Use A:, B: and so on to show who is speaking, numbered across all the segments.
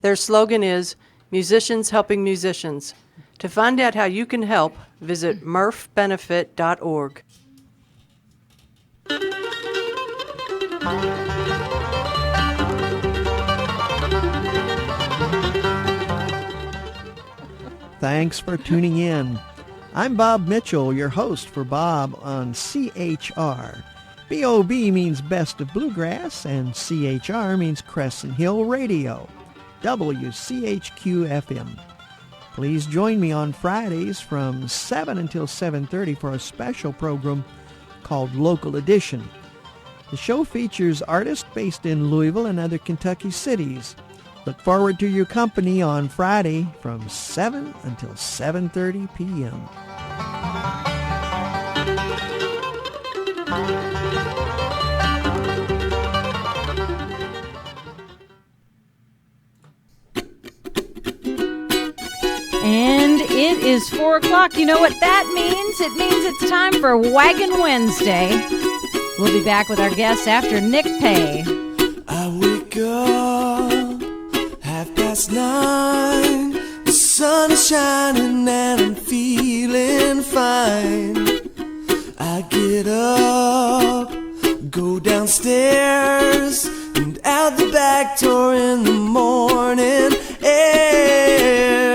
A: Their slogan is Musicians Helping Musicians. To find out how you can help, visit murphbenefit.org.
B: Thanks for tuning in. I'm Bob Mitchell, your host for Bob on CHR. B.O.B. means Best of Bluegrass, and CHR means Crescent Hill Radio, WCHQ FM. Please join me on Fridays from 7 until 7:30 for a special program called Local Edition. The show features artists based in Louisville and other Kentucky cities. Look forward to your company on Friday from 7 until 7:30 p.m.
C: And it is 4 o'clock. You know what that means? It means it's time for Waggin Wednesday. We'll be back with our guests after Nick Pay.
D: I wake up 9:30. The sun is shining and I'm feeling fine. I get up, go downstairs, and out the back door in the morning air.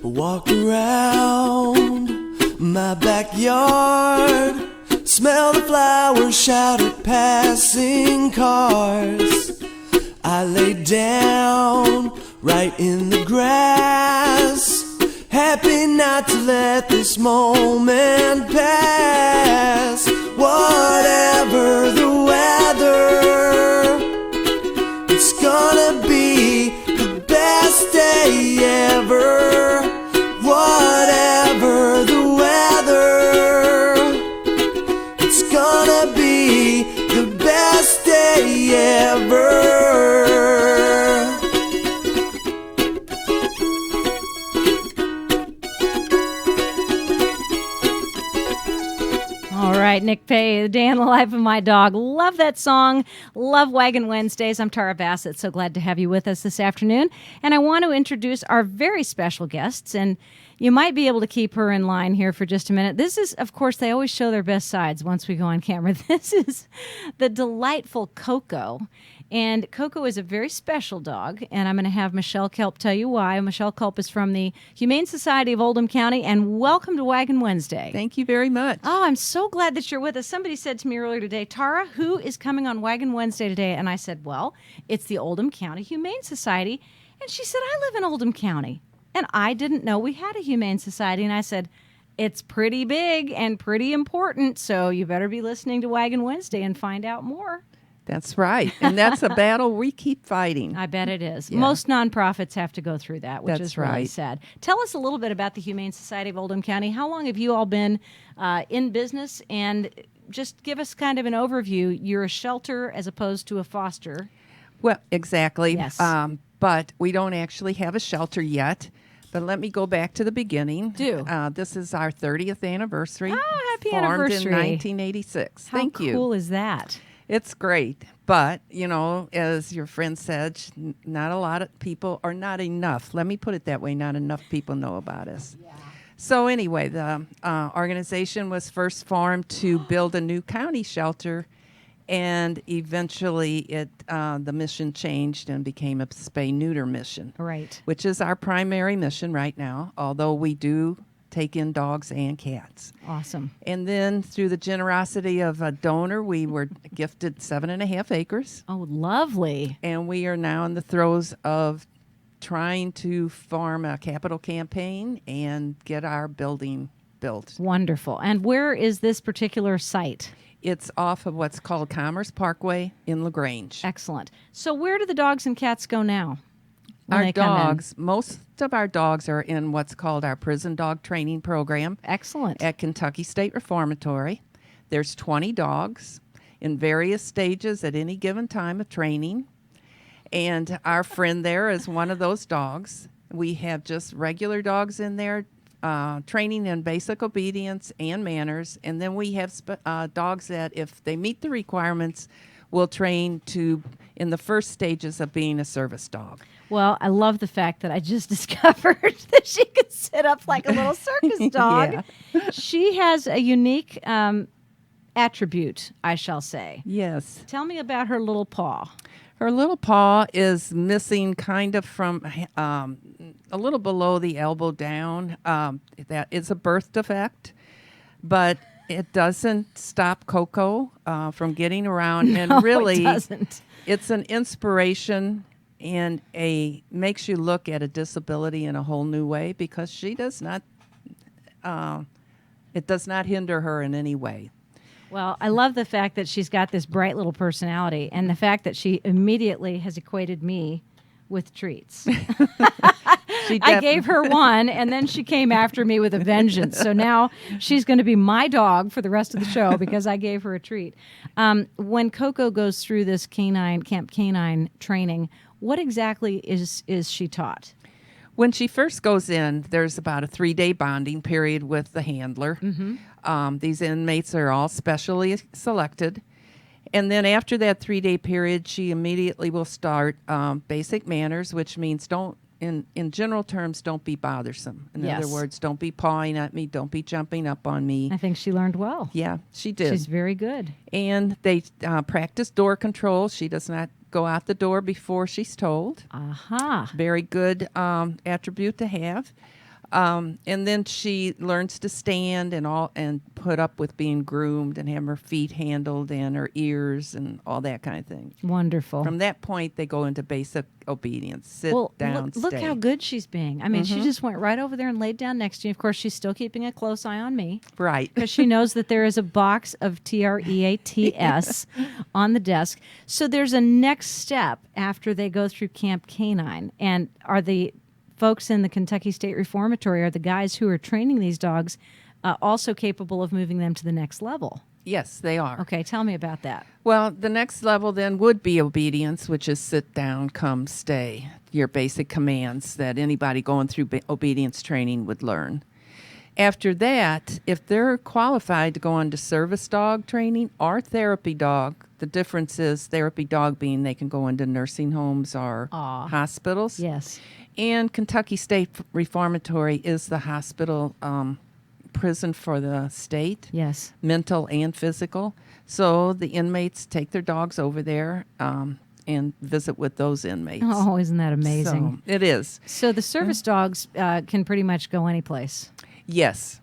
D: Walk around my backyard, smell the flowers, shout at passing cars. I lay down right in the grass, happy not to let this moment pass. Whatever the weather, it's gonna be the best day ever. Whatever the weather, it's gonna be the best day ever.
C: All right, Nick Pay, The Day in the Life of My Dog. Love that song. Love Waggin Wednesdays. I'm Tara Bassett. So glad to have you with us this afternoon. And I want to introduce our very special guests. And you might be able to keep her in line here for just a minute. This is, of course, they always show their best sides once we go on camera. This is the delightful Coco. And Coco is a very special dog, and I'm going to have Michelle Kelp tell you why. Michelle Kelp is from the Humane Society of Oldham County, and welcome to Waggin Wednesday.
E: Thank you very much.
C: Oh, I'm so glad that you're with us. Somebody said to me earlier today, Tara, who is coming on Waggin Wednesday today? And I said, well, it's the Oldham County Humane Society. And she said, I live in Oldham County. And I didn't know we had a Humane Society. And I said, it's pretty big and pretty important, so you better be listening to Waggin Wednesday and find out more.
E: That's right. And that's a battle we keep fighting.
C: I bet it is.
E: Yeah.
C: Most nonprofits have to go through that, which
E: That's
C: is really
E: right.
C: sad. Tell us a little bit about the Humane Society of Oldham County. How long have you all been in business? And just give us kind of an overview. You're a shelter as opposed to a foster.
E: Well, exactly.
C: Yes.
E: But we don't actually have a shelter yet. But let me go back to the beginning.
C: Do.
E: This is our 30th anniversary.
C: Oh, happy
E: formed
C: anniversary.
E: in 1986. Thank you.
C: How cool is that?
E: It's great. But, you know, as your friend said, not a lot of people, or not enough. Let me put it that way. Not enough people know about us. Yeah. So anyway, the organization was first formed to build a new county shelter, and eventually the mission changed and became a spay-neuter mission.
C: Right.
E: Which is our primary mission right now, although we do take in dogs and cats.
C: Awesome.
E: And then through the generosity of a donor, we were gifted 7.5 acres.
C: Oh, lovely.
E: And we are now in the throes of trying to form a capital campaign and get our building built.
C: Wonderful. And where is this particular site?
E: It's off of what's called Commerce Parkway in LaGrange.
C: Excellent. So where do the dogs and cats go now? when
E: Our
C: they come in?
E: dogs, most of our dogs are in what's called our prison dog training program
C: Excellent.
E: at Kentucky State Reformatory. There's 20 dogs in various stages at any given time of training. And our friend there is one of those dogs. We have just regular dogs in there training in basic obedience and manners, and then we have dogs that, if they meet the requirements, will train in the first stages of being a service dog.
C: Well, I love the fact that I just discovered that she could sit up like a little circus dog. She has a unique attribute, I shall say.
E: Yes.
C: Tell me about her little paw.
E: Her little paw is missing kind of from a little below the elbow down. That is a birth defect, but it doesn't stop Coco from getting around.
C: No,
E: and really,
C: it doesn't.
E: It's an inspiration and makes you look at a disability in a whole new way, because she does not. It does not hinder her in any way.
C: Well, I love the fact that she's got this bright little personality, and the fact that she immediately has equated me with treats. I gave her one, and then she came after me with a vengeance. So now she's going to be my dog for the rest of the show because I gave her a treat. When Coco goes through this Camp Canine training, what exactly is she taught?
E: When she first goes in, there's about a 3-day bonding period with the handler. These inmates are all specially selected. And then after that 3-day period, she immediately will start basic manners, which means in general terms, don't be bothersome. In other words, don't be pawing at me, don't be jumping up on me.
C: I think she learned well.
E: Yeah, she did.
C: She's very good.
E: And they practice door control. She does not go out the door before she's told.
C: Aha.
E: Very good attribute to have. And then she learns to stand and put up with being groomed and have her feet handled and her ears and all that kind of thing.
C: Wonderful.
E: From that point, they go into basic obedience. Sit down,
C: look
E: stay.
C: how good she's being. I mean, she just went right over there and laid down next to you. Of course, she's still keeping a close eye on me.
E: Right.
C: Because she knows that there is a box of TREATS on the desk. So there's a next step after they go through Camp Canine. And are the folks in the Kentucky State Reformatory, are the guys who are training these dogs also capable of moving them to the next level?
E: Yes, they are.
C: Okay, tell me about that.
E: Well, the next level then would be obedience, which is sit down, come, stay. Your basic commands that anybody going through obedience training would learn. After that, if they're qualified to go on to service dog training or therapy dog, the difference is therapy dog being they can go into nursing homes or hospitals.
C: Yes.
E: And Kentucky State Reformatory is the hospital prison for the state.
C: Yes.
E: Mental and physical. So the inmates take their dogs over there and visit with those inmates.
C: Oh, isn't that amazing?
E: So it is.
C: So the service dogs can pretty much go any place.
E: Yes,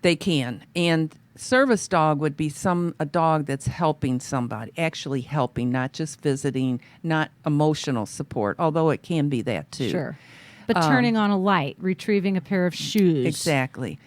E: they can. And service dog would be a dog that's helping somebody, actually helping, not just visiting, not emotional support, although it can be that too.
C: Sure. But turning on a light, retrieving a pair of shoes.
E: Exactly.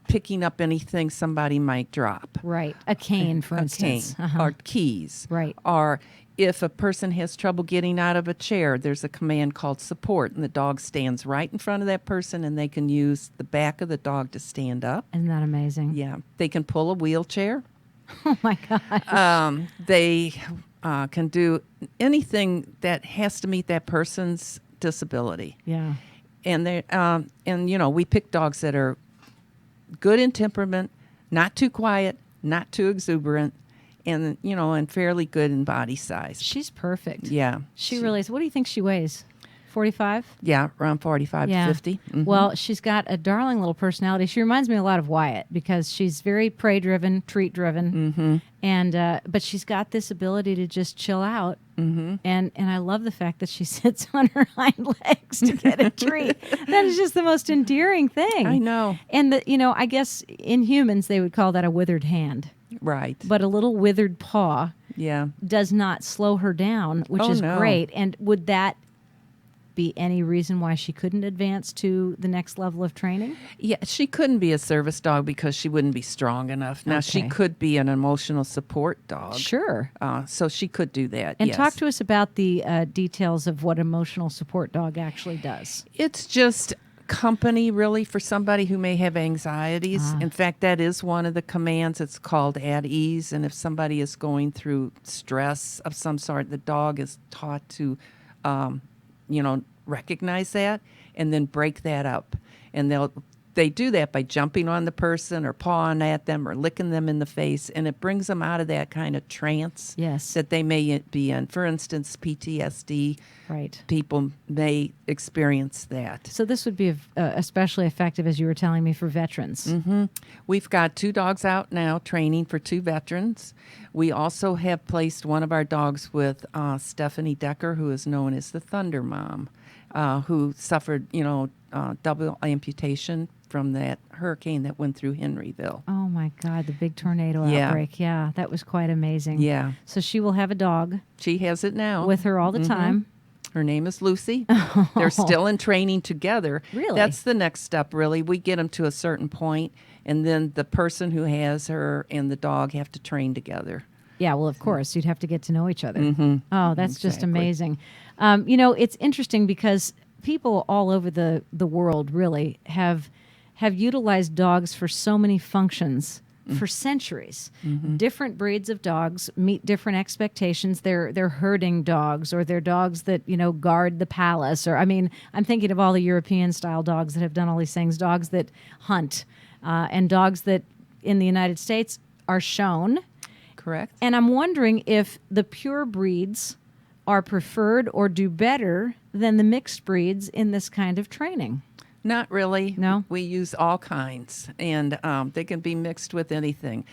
E: Picking up anything somebody might drop.
C: Right. A cane, for instance.
E: Cane, or keys.
C: Right.
E: Or if a person has trouble getting out of a chair, there's a command called support, and the dog stands right in front of that person, and they can use the back of the dog to stand up.
C: Isn't that amazing?
E: Yeah. They can pull a wheelchair.
C: Oh, my gosh.
E: They can do anything that has to meet that person's disability.
C: Yeah.
E: And we pick dogs that are good in temperament, not too quiet, not too exuberant, and fairly good in body size.
C: She's perfect.
E: Yeah.
C: She really is. What do you think she weighs? 45?
E: Yeah, around 45 to 50. Mm-hmm.
C: Well, she's got a darling little personality. She reminds me a lot of Wyatt because she's very prey-driven, treat-driven, and but she's got this ability to just chill out. And I love the fact that she sits on her hind legs to get a treat. That is just the most endearing thing.
E: I know.
C: And I guess in humans they would call that a withered hand.
E: Right.
C: But a little withered paw does not slow her down, which is great. And would that be any reason why she couldn't advance to the next level of training?
E: Yeah, she couldn't be a service dog because she wouldn't be strong enough. Now, she could be an emotional support dog.
C: Sure.
E: So she could do that,
C: And
E: yes.
C: talk to us about the details of what emotional support dog actually does.
E: It's just company, really, for somebody who may have anxieties. In fact, that is one of the commands. It's called at ease. And if somebody is going through stress of some sort, the dog is taught to recognize that and then break that up. And they do that by jumping on the person or pawing at them or licking them in the face, and it brings them out of that kind of trance
C: Yes.
E: that they may be in. For instance, PTSD,
C: Right.
E: people may experience that.
C: So this would be especially effective, as you were telling me, for veterans.
E: We've got 2 dogs out now training for 2 veterans. We also have placed one of our dogs with Stephanie Decker, who is known as the Thunder Mom, who suffered, double amputation from that hurricane that went through Henryville.
C: Oh my God, the big tornado
E: Yeah.
C: outbreak. Yeah, that was quite amazing.
E: Yeah.
C: So she will have a dog
E: She has it now.
C: with her all the time.
E: Her name is Lucy. They're still in training together.
C: Really?
E: That's the next step, really. We get them to a certain point, and then the person who has her and the dog have to train together.
C: Yeah, well, of course, you'd have to get to know each other. Oh, that's just
E: Exactly.
C: amazing. It's interesting because people all over the world really have utilized dogs for so many functions for centuries. Different breeds of dogs meet different expectations. They're herding dogs, or they're dogs that guard the palace. Or I'm thinking of all the European style dogs that have done all these things. Dogs that hunt, and dogs that in the United States are shown.
E: Correct?
C: And I'm wondering if the pure breeds are preferred or do better than the mixed breeds in this kind of training.
E: Not really.
C: No?
E: We use all kinds, and they can be mixed with anything.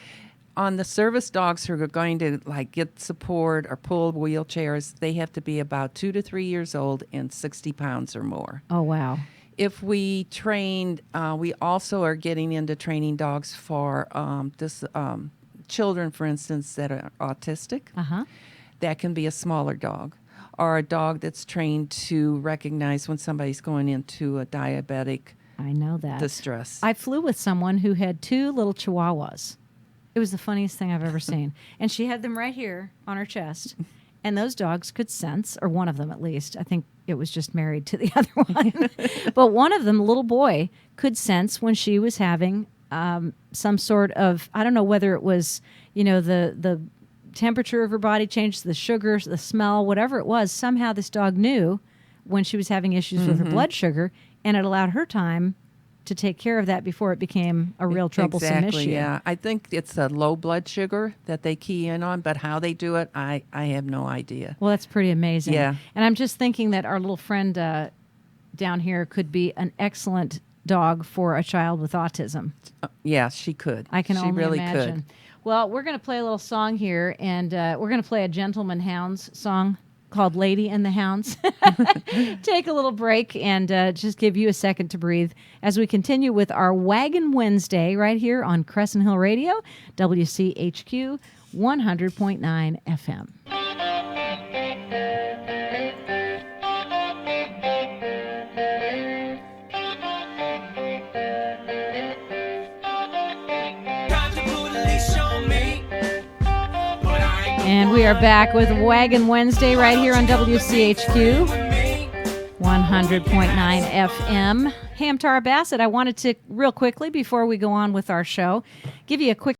E: On the service dogs who are going to get support or pull wheelchairs, they have to be about 2 to 3 years old and 60 pounds or more.
C: Oh, wow.
E: If we trained, we also are getting into training dogs for children, for instance, that are autistic.
C: Uh-huh.
E: That can be a smaller dog, or a dog that's trained to recognize when somebody's going into a diabetic
C: I know that.
E: distress.
C: I flew with someone who had 2 little chihuahuas. It was the funniest thing I've ever seen. And she had them right here on her chest. And those dogs could sense, or one of them at least. I think it was just married to the other one. But one of them, a little boy, could sense when she was having some sort of, I don't know whether it was, the temperature of her body changed, the sugars, the smell, whatever it was. Somehow this dog knew when she was having issues with her blood sugar, and it allowed her time to take care of that before it became a real troublesome
E: exactly,
C: issue.
E: Yeah. I think it's a low blood sugar that they key in on, but how they do it, I have no idea.
C: Well, that's pretty amazing.
E: Yeah.
C: And I'm just thinking that our little friend down here could be an excellent dog for a child with autism.
E: Yeah, she could.
C: I can
E: she
C: only
E: really
C: imagine.
E: could.
C: Well, we're going to play a little song here, and we're going to play a Gentleman Hounds song called Lady and the Hounds. Take a little break and just give you a second to breathe as we continue with our Waggin Wednesday right here on Crescent Hill Radio, WCHQ 100.9 FM. And we are back with Waggin Wednesday right here on WCHQ 100.9 FM. Hey, I'm Tara Bassett. I wanted to, real quickly, before we go on with our show, give you a quick